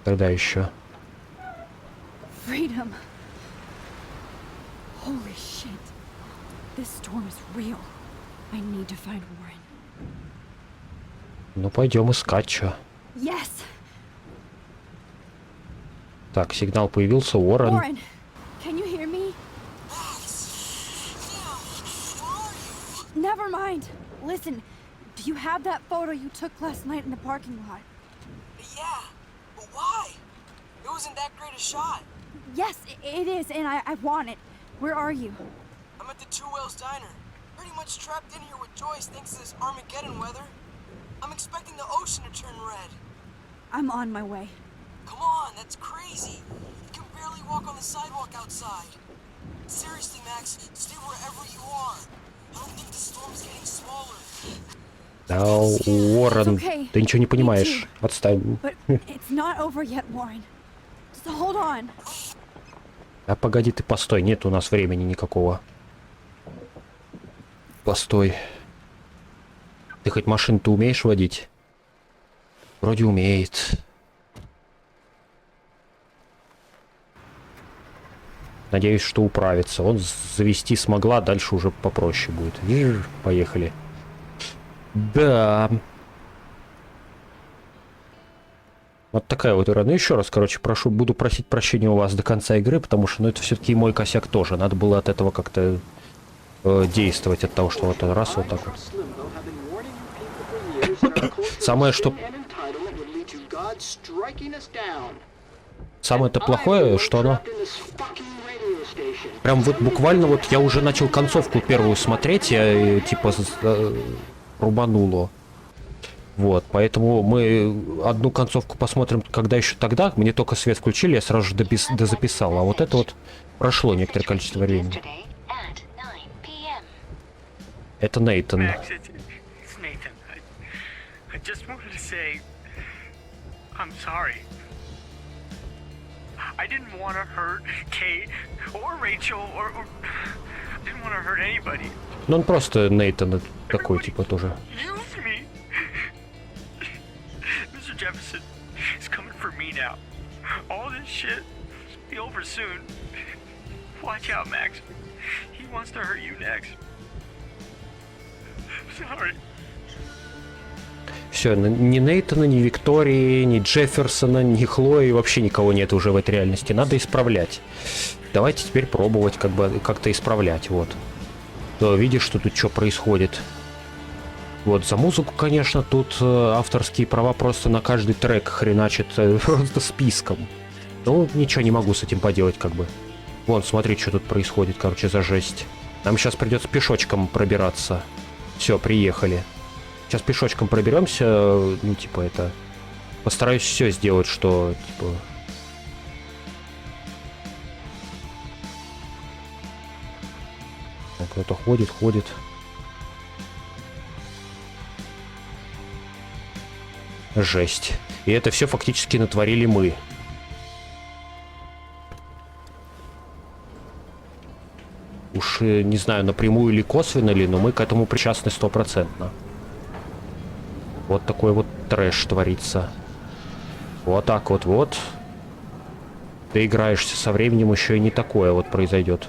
Тогда еще. Freedom. Holy shit. This storm is real. I need to find Warren. Ну, пойдем искать, что. Yes. Так, сигнал появился, Уоррен. Warren, can you hear me? Never mind. Listen, do you have that photo you took last night in the parking lot? Yeah, but why? It wasn't that great a shot. Yes, it is, and I want it. Where are you? I'm at the Two Whales Diner. Pretty much trapped in here with Joyce thanks to this Armageddon weather. I'm expecting the ocean to turn red. I'm on my way. Come on, that's crazy. You can barely walk on the sidewalk outside. Seriously, Max, stay wherever you are. I don't think the storm's getting smaller. Да, Уоррен, ты ничего не понимаешь. Отстань. But it's not over yet, Warren. Just hold on. А погоди, ты постой, нет у нас времени никакого. Постой. Ты хоть машину-то умеешь водить? Вроде умеет. Надеюсь, что управится. Он завести смогла, дальше уже попроще будет. Поехали. Да. Вот такая вот игра. Ну еще раз, короче, буду просить прощения у вас до конца игры, потому что, ну, это все-таки мой косяк тоже. Надо было от этого как-то действовать, от того, что вот раз вот так вот. Самое, что... Самое-то плохое, что оно... Прям вот буквально вот я уже начал концовку первую смотреть, я типа рубануло. Вот, поэтому мы одну концовку посмотрим, когда еще тогда. Мне только свет включили, я сразу же дозаписал. А вот это вот прошло некоторое количество времени. Это Нейтан. I didn't want to hurt Kate or Rachel or didn't want to hurt anybody. Ну он просто Нейтан такой типа тоже. Mr. Jefferson is coming for me now. All this shit will be over soon. Watch out, Max. He wants to hurt you next. Sorry. Все, ни Нейтана, ни Виктории, ни Джефферсона, ни Хлои, вообще никого нет уже в этой реальности. Надо исправлять. Давайте теперь пробовать как-то исправлять, вот. То видишь, что тут что происходит. Вот, за музыку, конечно, тут авторские права просто на каждый трек хреначат просто списком. Ну, ничего не могу с этим поделать, как бы. Вон, смотри, что тут происходит, короче, за жесть. Нам сейчас придется пешочком пробираться. Все, приехали. Сейчас пешочком проберемся, ну, типа, это... Постараюсь все сделать, что, типа... Кто-то ходит. Жесть. И это все фактически натворили мы. Уж не знаю, напрямую или косвенно ли, но мы к этому причастны 100%. Вот такой вот трэш творится. Вот так вот. Ты играешься, со временем еще и не такое вот произойдет.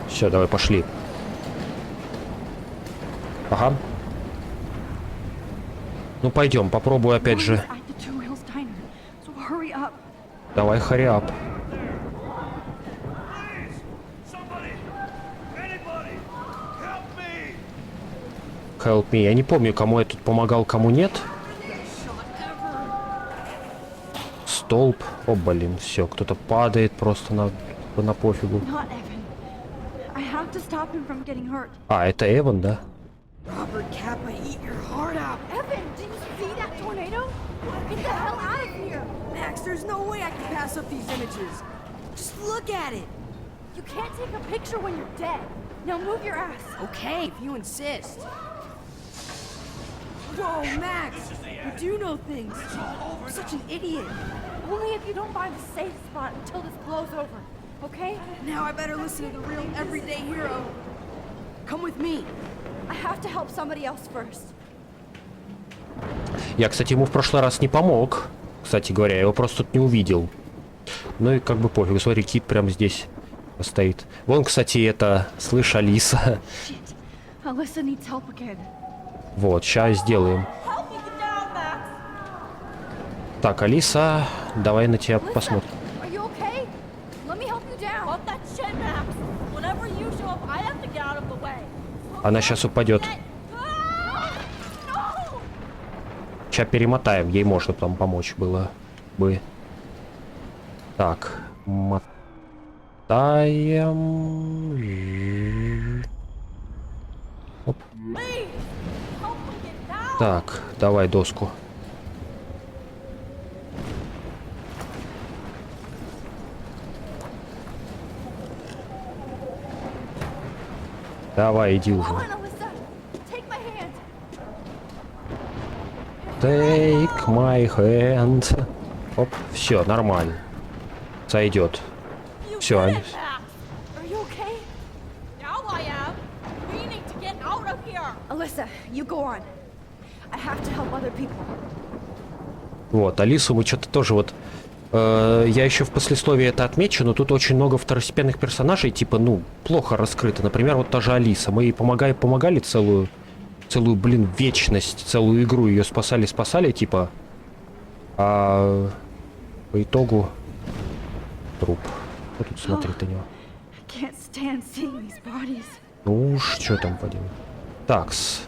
Все, давай, пошли. Ага. Ну пойдем, попробую опять же. Давай, hurry up. Help me. Я не помню, кому я тут помогал, кому нет. Столб. О, блин, все, кто-то падает просто на пофигу. А, это Эван, да? Whoa, Max! You do know things. You're such an idiot. Only if you don't find a safe spot until this blows over, okay? Now I better listen to the real everyday hero. Come with me. I have to help somebody else first. Я, кстати, ему в прошлый раз не помог. Кстати говоря, я его просто тут не увидел. Ну и как бы пофиг. Смотри, кит прямо здесь стоит. Вон, кстати, это... Слышь, Алиса. Shit. Alyssa needs help again. Вот, сейчас сделаем. Help me get down, Max. Так, Алиса, давай на тебя Alyssa, посмотрим. are you okay? Let me help you down. Fuck that shit, Max. Whenever you show up, I have to get out of the way. Она сейчас упадет. Сейчас перемотаем, ей можно там помочь было бы. Так, мотаем. Оп. Так, давай доску. Давай, иди уже. Come on, Alyssa. Take my hand. Take my hand. Оп, все, нормально. Сойдет. Все, Are you okay? Now I am. We need to get out of here. Alyssa, you go on. I have to help other people. вот, Алису мы что-то тоже вот... я еще в послесловии это отмечу, но тут очень много второстепенных персонажей, типа, ну, плохо раскрыто. Например, вот та же Алиса. Мы ей помогали целую, блин, вечность, целую игру ее спасали, типа. А по итогу труп. Вот тут смотреть на него. Can't stand seeing these bodies. Ну уж, что там поделать. Такс.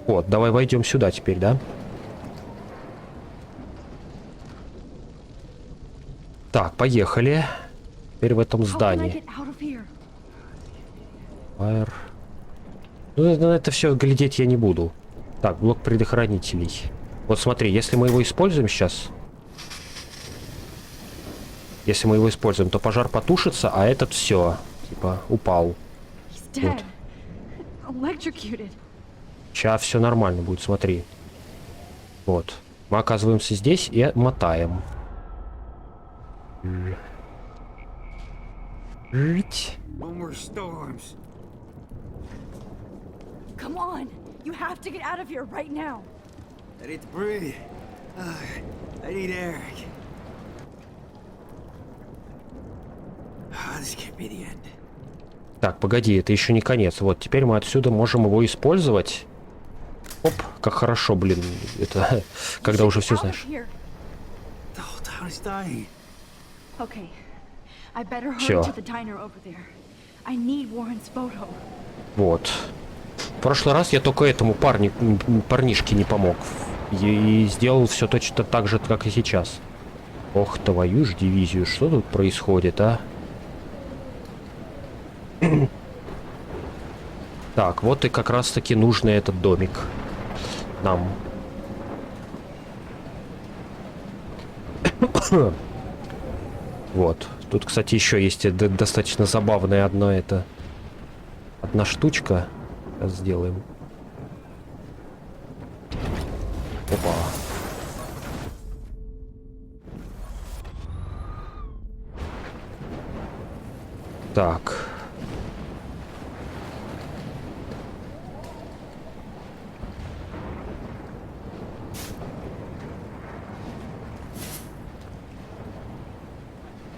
Вот, давай войдем сюда теперь, да? Так, поехали. Теперь в этом How can I здании. get out of here? Фаер. Ну, на это все глядеть я не буду. Так, блок предохранителей. Вот смотри, если мы его используем сейчас... Если мы его используем, то пожар потушится, а этот все, типа, упал. He's dead. Electrocuted. Сейчас все нормально будет, смотри. Вот. Мы оказываемся здесь и мотаем. No more storms. Come on. You have to get out of here right now. I need to breathe. I need air. This can't be the end. Так, погоди, это еще не конец. Вот, теперь мы отсюда можем его использовать. Оп, как хорошо, блин. Это когда уже все Out of знаешь. here. The whole town is dying. Okay. I better hurry Всё. to the diner over there. I need Warren's photo. Вот. В прошлый раз я только этому парнишке не помог. И сделал все точно так же, как и сейчас. Ох, твою ж дивизию, что тут происходит, а? Так, вот и как раз таки нужный этот домик нам. Вот. Тут, кстати, еще есть достаточно забавная одна штучка. Сейчас сделаем. Опа. Так.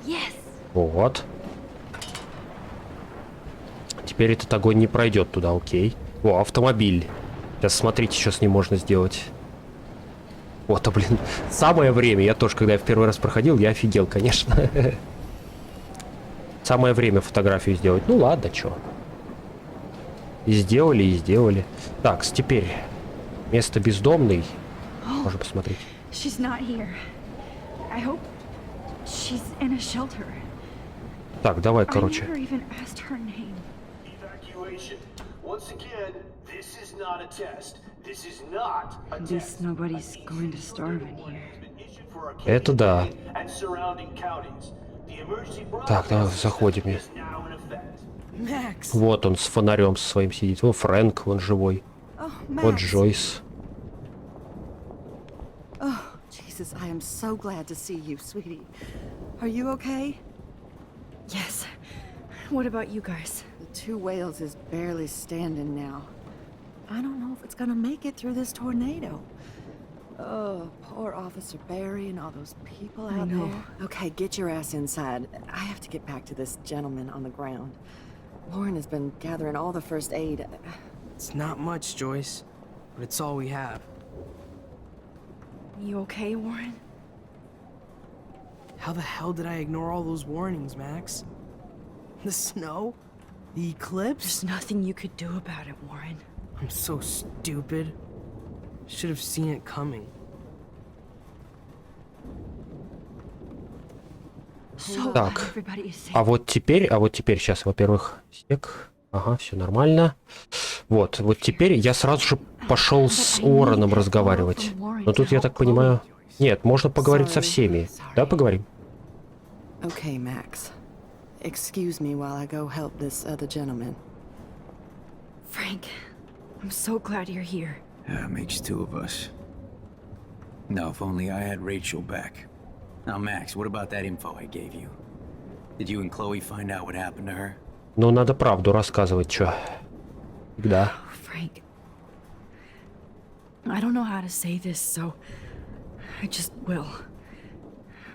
Yes. Вот. Теперь этот огонь не пройдет туда, окей. О, автомобиль. Сейчас смотрите, что с ним можно сделать. Вот, блин, самое время. Я тоже, когда я в первый раз проходил, я офигел, конечно. Самое время фотографию сделать. Ну ладно, чё. И сделали. Так, теперь место бездомный. Можно посмотреть. She's not here. I hope she's in a shelter. Так, давай, I короче. never even asked her name. Evacuation. Once again, this is not a test. This is not a At test. least nobody's going to starve in here. Это да. And surrounding counties. The emergency Так, давай broadcast заходим. is now in effect. Max. Вот он с фонарем своим сидит. О, Фрэнк, он живой. Oh, Вот Max. Джойс. Oh, Jesus, I am so glad to see you, sweetie. Are you okay? Yes. What about you guys? The two whales is barely standing now. I don't know if it's gonna make it through this tornado. Oh, poor Officer Barry and all those people I out know. there. Okay, get your ass inside. I have to get back to this gentleman on the ground. Lauren has been gathering all the first aid. It's not much, Joyce, but it's all we have. You okay, Warren? How the hell did I ignore all those warnings, Max? The snow? The eclipse? There's nothing you could do about it, Warren. I'm so stupid. Should have seen it coming. So Так. glad everybody is safe. А вот теперь сейчас, во-первых, снег. Ага, все нормально. Вот теперь я сразу же пошел с Уорреном разговаривать. Но тут, я так понимаю... Нет, можно поговорить со всеми. Да, поговорим? Okay, Max. Excuse me while I go help this other gentleman. Frank, I'm so glad you're here. Yeah, makes two of us. Now, if only I had Rachel back. Now, Max, what about that info I gave you? Did you and Chloe find out what happened to her? Ну, надо правду рассказывать, чё. Да. Frank, I don't know how to say this, so I just will.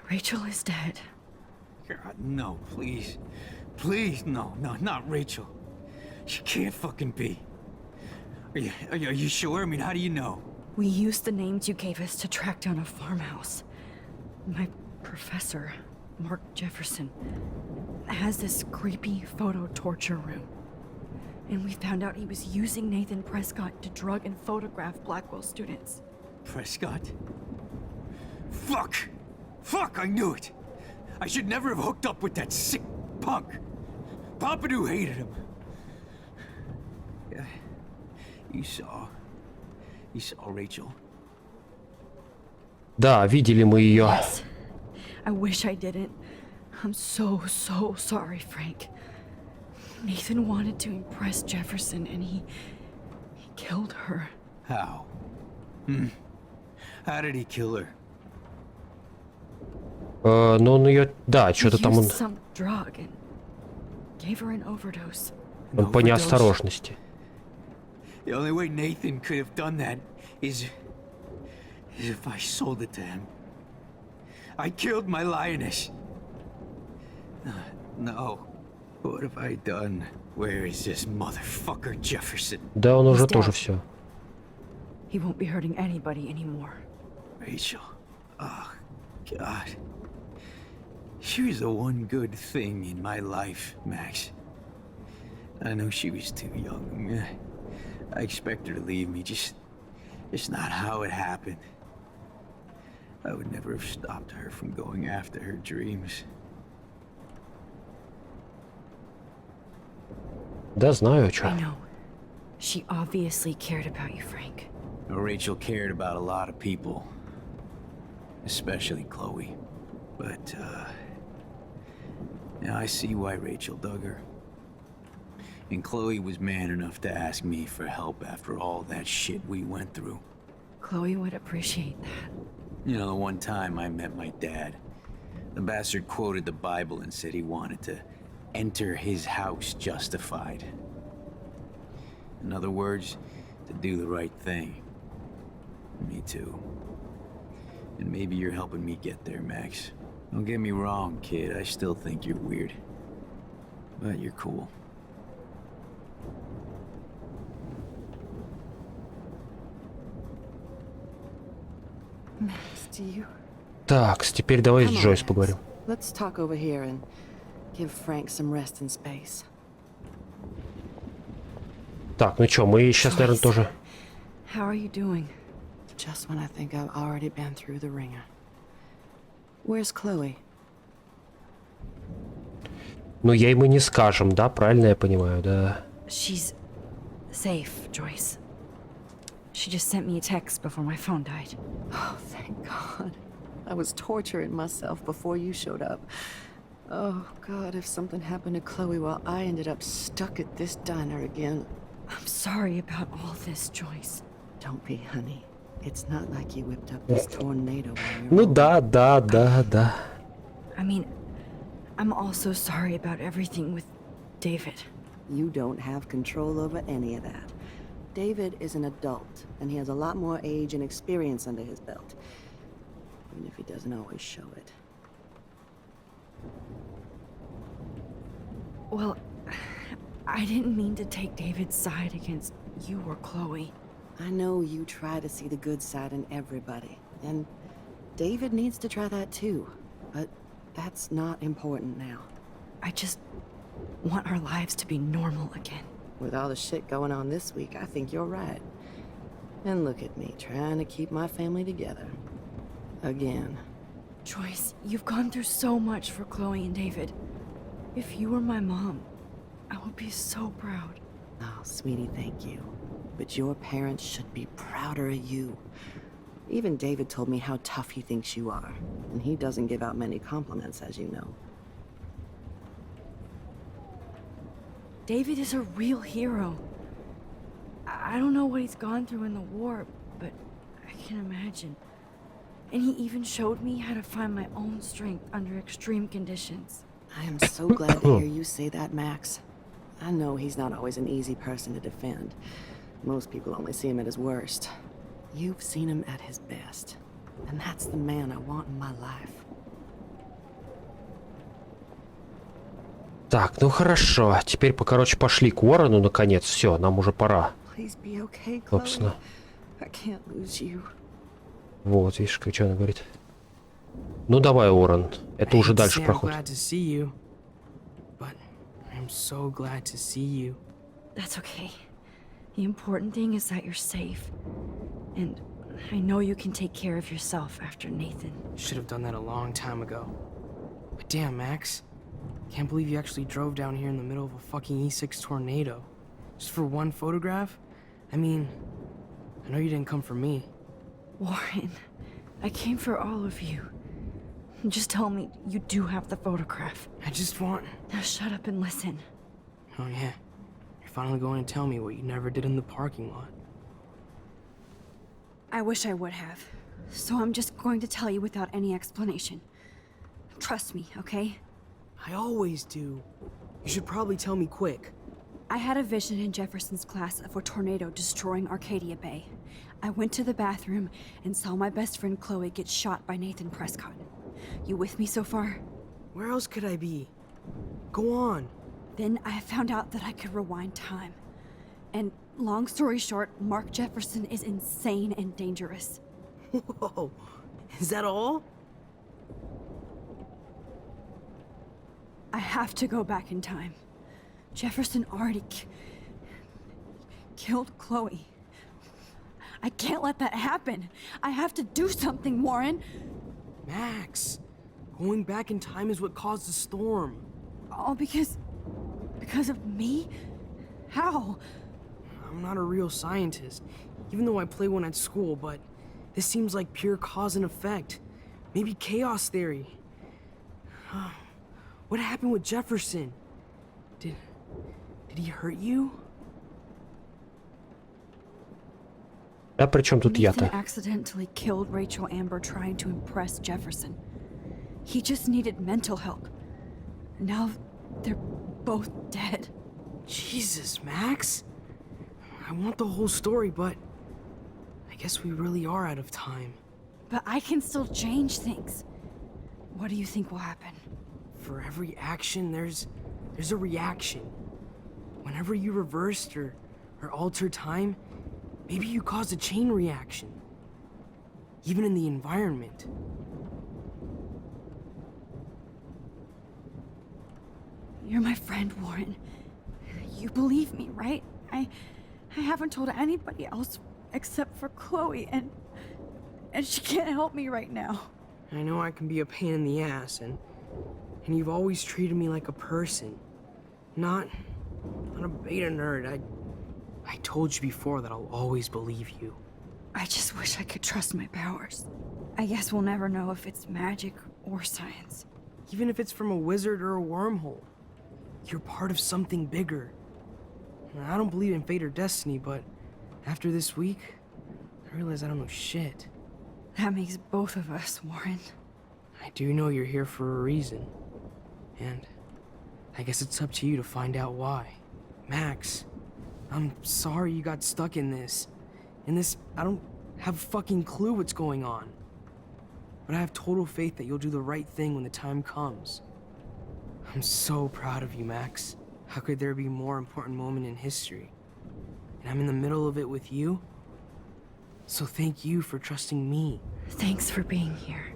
Rachel is dead. God, no, please. Please, no, not Rachel. She can't fucking be. Are you sure? I mean, how do you know? We used the names you gave us to track down a farmhouse. My professor, Mark Jefferson, has this creepy photo torture room. And we found out he was using Nathan Prescott to drug and photograph Blackwell students. Prescott? Fuck, I knew it! I should never have hooked up with that sick punk. Pompidou hated him. Yeah, you saw Rachel. Да, видели мы ее. Yes. I wish I didn't. I'm so sorry, Frank. Nathan wanted to impress Jefferson and he killed her. How? How did he kill her? Ну, он ее... Да, что-то там он... Used some drug and gave her an overdose. Он по неосторожности. The only way Nathan could have done that is if I sold it to him. I killed my lioness. No. What have I done? Where is this motherfucker Jefferson? Да, он уже He's тоже dead. все. He won't be hurting anybody anymore. Rachel. Oh, God. She was the one good thing in my life, Max. I know she was too young. I expect her to leave me, just not how it happened. I would never have stopped her from going after her dreams. Да, знаю, I что. know. She obviously cared about you, Frank. Rachel cared about a lot of people, especially Chloe. But, now I see why Rachel dug her. And Chloe was man enough to ask me for help after all that shit we went through. Chloe would appreciate that. You know, the one time I met my dad, the bastard quoted the Bible and said he wanted to enter his house justified. In other words, to do the right thing. Me too. And maybe you're helping me get there, Max. Don't get me wrong, kid. I still think you're weird. But you're cool. Max, do you... Так, теперь давай с Come on, Джойс Max. поговорим. Let's talk over here and give Frank some rest and space. Так, ну что, мы сейчас, наверное, Joyce. тоже... How are you doing? Just when I think I've already been through the ringer. Where's Chloe? Ну, ей мы не скажем, да? Правильно я понимаю, да? She's safe, Joyce. She just sent me a text before my phone died. Oh, thank God. I was torturing myself before you showed up. Oh, God, if something happened to Chloe while I ended up stuck at this diner again. I'm sorry about all this, Joyce. Don't be, honey. It's not like you whipped up this tornado while you Ну were да. I mean, I'm also sorry about everything with David. You don't have control over any of that. David is an adult, and he has a lot more age and experience under his belt. Even if he doesn't always show it. Well, I didn't mean to take David's side against you or Chloe. I know you try to see the good side in everybody, and David needs to try that too, but that's not important now. I just want our lives to be normal again. With all the shit going on this week, I think you're right. And look at me, trying to keep my family together. Again. Joyce, you've gone through so much for Chloe and David. If you were my mom, I would be so proud. Oh, sweetie, thank you. But your parents should be prouder of you. Even David told me how tough he thinks you are. And he doesn't give out many compliments, as you know. David is a real hero. I don't know what he's gone through in the war, but I can imagine. And he even showed me how to find my own strength under extreme conditions. I am so glad to hear you say that, Max. I know he's not always an easy person to defend. Most people only see him at his worst. You've seen him at his best. And that's the man I want in my life. Так, ну хорошо. Теперь, короче, пошли к Уоррену, наконец. Все, нам уже пора. Please be okay, Chloe. Собственно. I can't lose you. Вот, видишь, что она говорит. Ну давай, Уоррен. Это уже дальше проход. I'm glad to see you, but I'm so glad to see you. That's okay. The important thing is that you're safe. And I know you can take care of yourself after Nathan. Should have done that a long time ago. But damn, Max. Can't believe you actually drove down here in the middle of a fucking E6 tornado. Just for one photograph? I mean, I know you didn't come for me. Warren, I came for all of you. Just tell me you do have the photograph. I just want... Now shut up and listen. Oh yeah. You're finally going to tell me what you never did in the parking lot. I wish I would have. So I'm just going to tell you without any explanation. Trust me, okay? I always do. You should probably tell me quick. I had a vision in Jefferson's class of a tornado destroying Arcadia Bay. I went to the bathroom and saw my best friend Chloe get shot by Nathan Prescott. You with me so far? Where else could I be? Go on. Then I found out that I could rewind time. And long story short, Mark Jefferson is insane and dangerous. Whoa. Is that all? I have to go back in time. Jefferson already killed Chloe. I can't let that happen. I have to do something, Warren. Max, going back in time is what caused the storm. All because of me? How? I'm not a real scientist, even though I play one at school, but this seems like pure cause and effect. Maybe chaos theory. What happened with Jefferson? Did he hurt you? А при чем тут Nathan я-то? accidentally killed Rachel Amber trying to impress Jefferson. He just needed mental help. Now they're both dead. Jesus, Max. I want the whole story, but I guess we really are out of time. But I can still change things. What do you think will happen? For every action, there's a reaction. Whenever you reversed or altered time, maybe you caused a chain reaction. Even in the environment. You're my friend, Warren. You believe me, right? I haven't told anybody else except for Chloe, and she can't help me right now. I know I can be a pain in the ass, and you've always treated me like a person. Not a beta nerd. I told you before that I'll always believe you. I just wish I could trust my powers. I guess we'll never know if it's magic or science. Even if it's from a wizard or a wormhole. You're part of something bigger. I don't believe in fate or destiny, but after this week, I realize I don't know shit. That makes both of us, Warren. I do know you're here for a reason. And I guess it's up to you to find out why. Max, I'm sorry you got stuck in this. I don't have a fucking clue what's going on. But I have total faith that you'll do the right thing when the time comes. I'm so proud of you, Max. How could there be a more important moment in history? And I'm in the middle of it with you. So thank you for trusting me. Thanks for being here.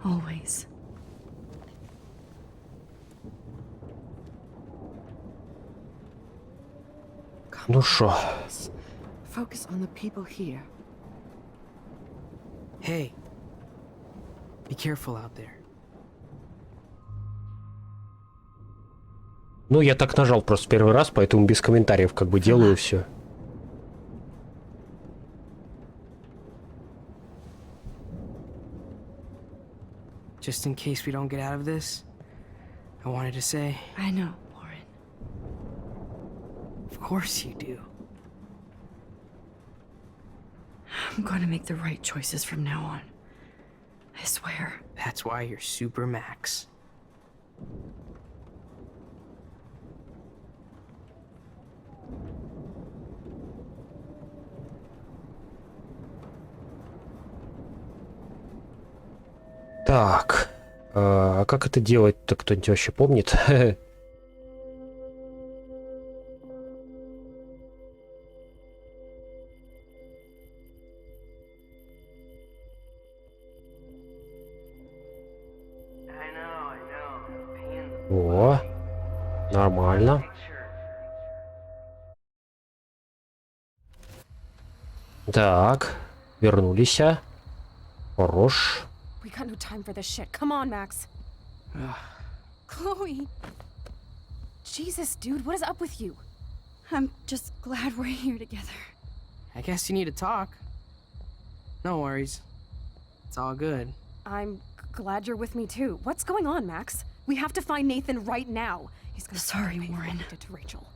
Always. Ну шо? Focus on the people here. Hey, be careful out there. Ну, я так нажал просто первый раз, поэтому без комментариев как бы делаю все. Just in case we don't get out of this, I wanted to say, I know, Warren. of course you do. I'm going to make the right choices from now on. I swear. That's why you're Super Max. Так, а как это делать-то, кто-нибудь вообще помнит? О, нормально. Так, вернулись. Хорош. We got no time for this shit. Come on, Max. Chloe. Jesus, dude, what is up with you? I'm just glad we're here together. I guess you need to talk. No worries. It's all good. I'm glad you're with me too. What's going on, Max? We have to find Nathan right now. He's gonna Sorry, pay for what Warren. he did to Rachel.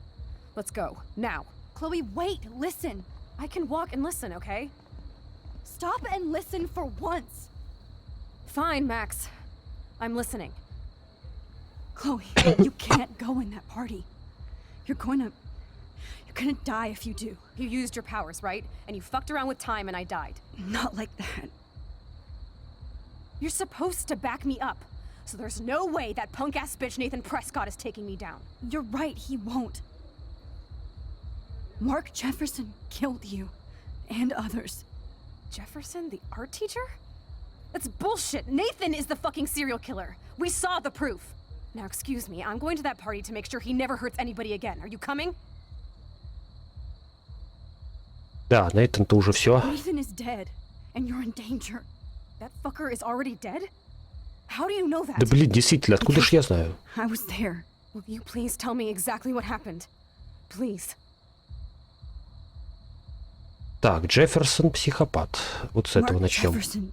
Let's go now. Chloe, wait, listen. I can walk and listen, okay? Stop and listen for once. Fine, Max. I'm listening. Chloe, you can't go in that party. You're gonna die if you do. You used your powers, right? And you fucked around with time and I died. Not like that. You're supposed to back me up. So there's no way that punk-ass bitch Nathan Prescott is taking me down. You're right, he won't. Mark Jefferson killed you. And others. Jefferson, the art teacher? That's bullshit. Nathan is the fucking serial killer. We saw the proof. Now, excuse me, I'm going to that party to make sure he never hurts anybody again. Are you coming? Да, Нейтан-то уже все. Nathan is dead, and you're in danger. That fucker is already dead? How do you know that? Да блин, действительно, откуда ж я знаю? I was there. Will you please tell me exactly what happened? Please. Так, Джефферсон психопат. Вот с этого Mark начнем. Jefferson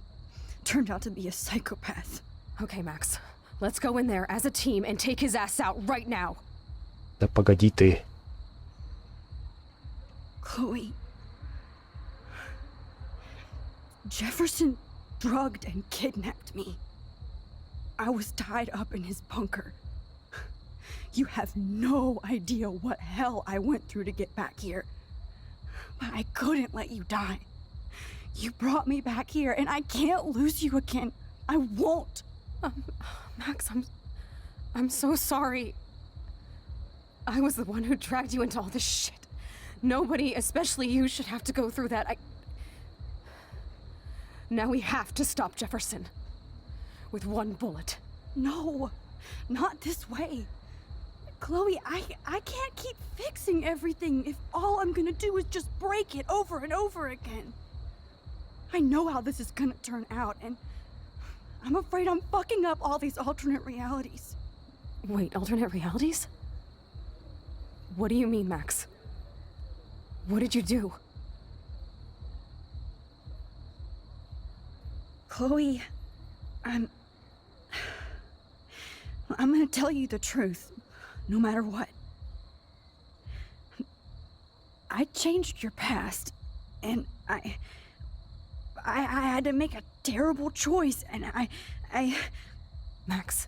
turned out to be a psychopath. Okay, Max. Let's go in there as a team and take his ass out right now. Да погоди ты. Chloe. Jefferson drugged and kidnapped me. I was tied up in his bunker. You have no idea what hell I went through to get back here. But I couldn't let you die. You brought me back here, and I can't lose you again. I won't. Max, I'm so sorry. I was the one who dragged you into all this shit. Nobody, especially you, should have to go through that. Now we have to stop Jefferson. With one bullet. No, not this way. Chloe, I can't keep fixing everything if all I'm gonna do is just break it over and over again. I know how this is gonna turn out, and I'm afraid I'm fucking up all these alternate realities. Wait, alternate realities? What do you mean, Max? What did you do? Chloe, I'm gonna tell you the truth, no matter what. I changed your past, and I had to make a terrible choice, and I... Max,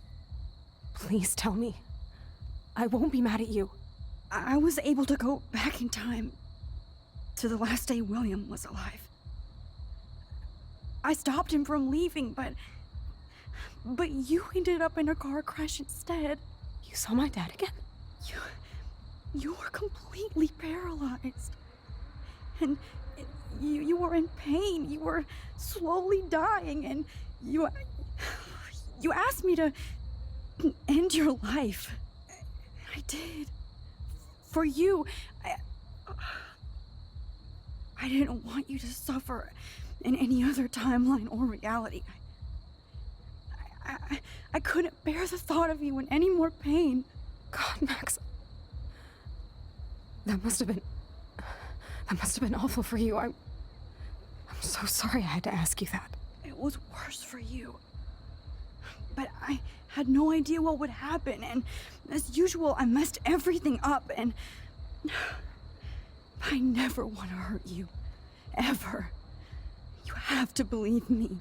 please tell me. I won't be mad at you. I was able to go back in time to the last day William was alive. I stopped him from leaving, but you ended up in a car crash instead. You saw my dad again? You were completely paralyzed. And you were in pain. You were slowly dying, and you asked me to end your life. I did. For you. I didn't want you to suffer in any other timeline or reality. I couldn't bear the thought of you in any more pain. God, Max. That must have been awful for you. I'm so sorry I had to ask you that. It was worse for you. But I had no idea what would happen, and as usual, I messed everything up, and I never want to hurt you. Ever. You have to believe me.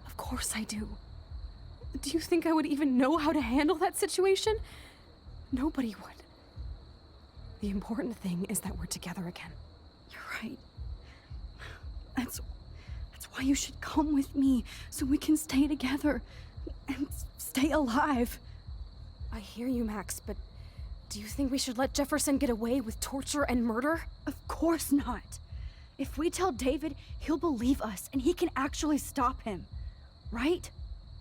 Of course I do. Do you think I would even know how to handle that situation? Nobody would. The important thing is that we're together again. You're right. That's why you should come with me, so we can stay together and stay alive. I hear you, Max, but do you think we should let Jefferson get away with torture and murder? Of course not. If we tell David, he'll believe us and he can actually stop him. Right?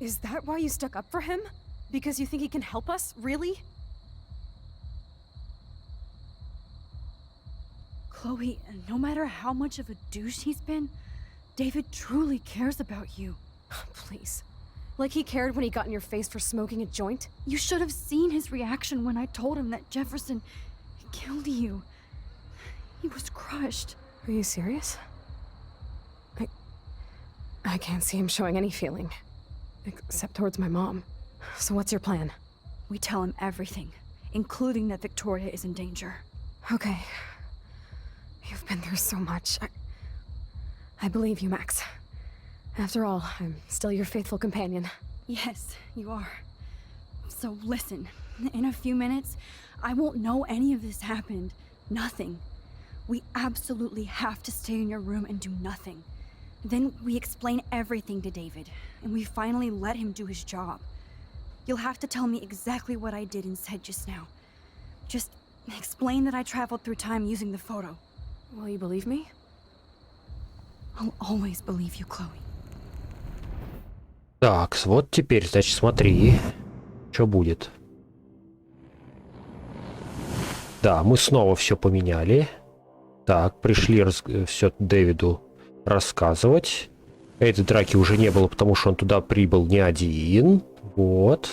Is that why you stuck up for him? Because you think he can help us? Really? Chloe, no matter how much of a douche he's been, David truly cares about you. Please. Like he cared when he got in your face for smoking a joint? You should have seen his reaction when I told him that Jefferson killed you. He was crushed. Are you serious? I can't see him showing any feeling. Except towards my mom. So what's your plan? We tell him everything, including that Victoria is in danger. Okay. You've been through so much. I believe you, Max. After all, I'm still your faithful companion. Yes, you are. So listen, in a few minutes, I won't know any of this happened. Nothing. We absolutely have to stay in your room and do nothing. Then we explain everything to David, and we finally let him do his job. You'll have to tell me exactly what I did and said just now. Just explain that I traveled through time using the photo. Will you believe me? I'll always believe you, Chloe. Так, вот теперь, значит, смотри, что будет. Да, мы снова все поменяли. Так, пришли все Дэвиду рассказывать. Этой драки уже не было, потому что он туда прибыл не один. Вот.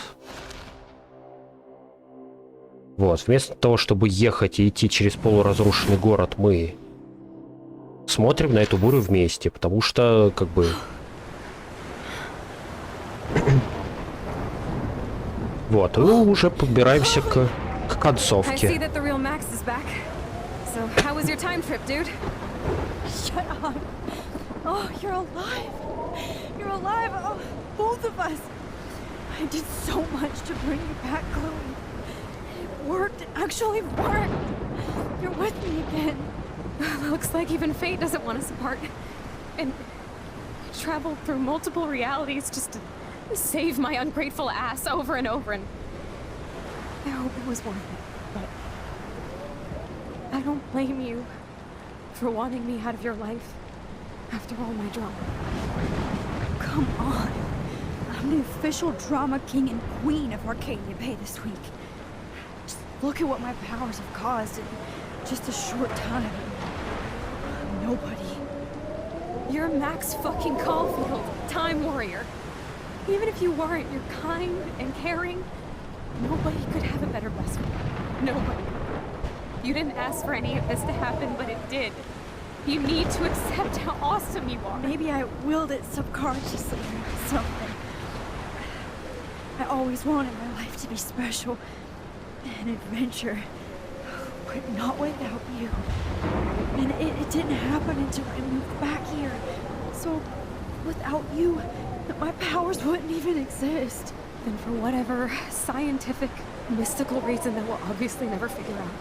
Вот, вместо того, чтобы ехать и идти через полуразрушенный город, мы смотрим на эту бурю вместе, потому что, как бы... Вот, и уже подбираемся к концовке. Shut up. Oh, you're alive. You're alive. Oh, both of us. I did so much to bring you back, Chloe. It worked. It actually worked. You're with me again. Looks like even fate doesn't want us apart. And I traveled through multiple realities just to save my ungrateful ass over and over, and I hope it was worth it, but I don't blame you for wanting me out of your life after all my drama. Come on. I'm the official drama king and queen of Arcadia Bay this week. Just look at what my powers have caused in just a short time. Nobody. You're Max fucking Caulfield, Time Warrior. Even if you weren't, you're kind and caring. Nobody could have a better best friend. Nobody. You didn't ask for any of this to happen, but it did. You need to accept how awesome you are. Maybe I willed it subconsciously or something. I always wanted my life to be special. An adventure. But not without you. And it didn't happen until I moved back here. So, without you, my powers wouldn't even exist. And for whatever scientific, mystical reason that we'll obviously never figure out,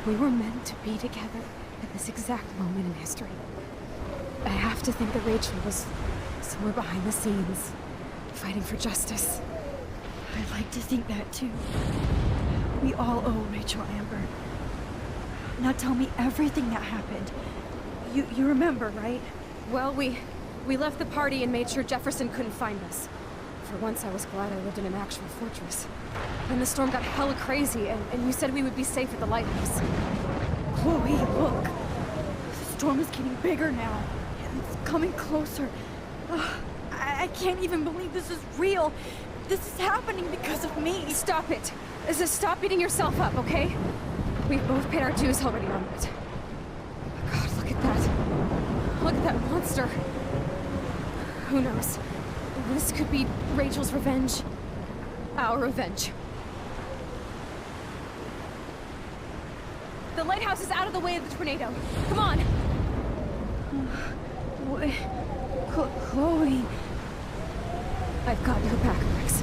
We were meant to be together at this exact moment in history. I have to think that Rachel was somewhere behind the scenes, fighting for justice. I'd like to think that too. We all owe Rachel Amber. Now tell me everything that happened. You remember, right? Well, we left the party and made sure Jefferson couldn't find us. For once, I was glad I lived in an actual fortress. Then the storm got hella crazy, and you said we would be safe at the lighthouse. Chloe, look. The storm is getting bigger now. It's coming closer. Ugh, I can't even believe this is real. This is happening because of me. Stop it! Stop beating yourself up, okay? We've both paid our dues already on it. God, look at that. Look at that monster. Who knows? This could be Rachel's revenge. Our revenge. The lighthouse is out of the way of the tornado. Come on! Chloe. I've got your back, Max.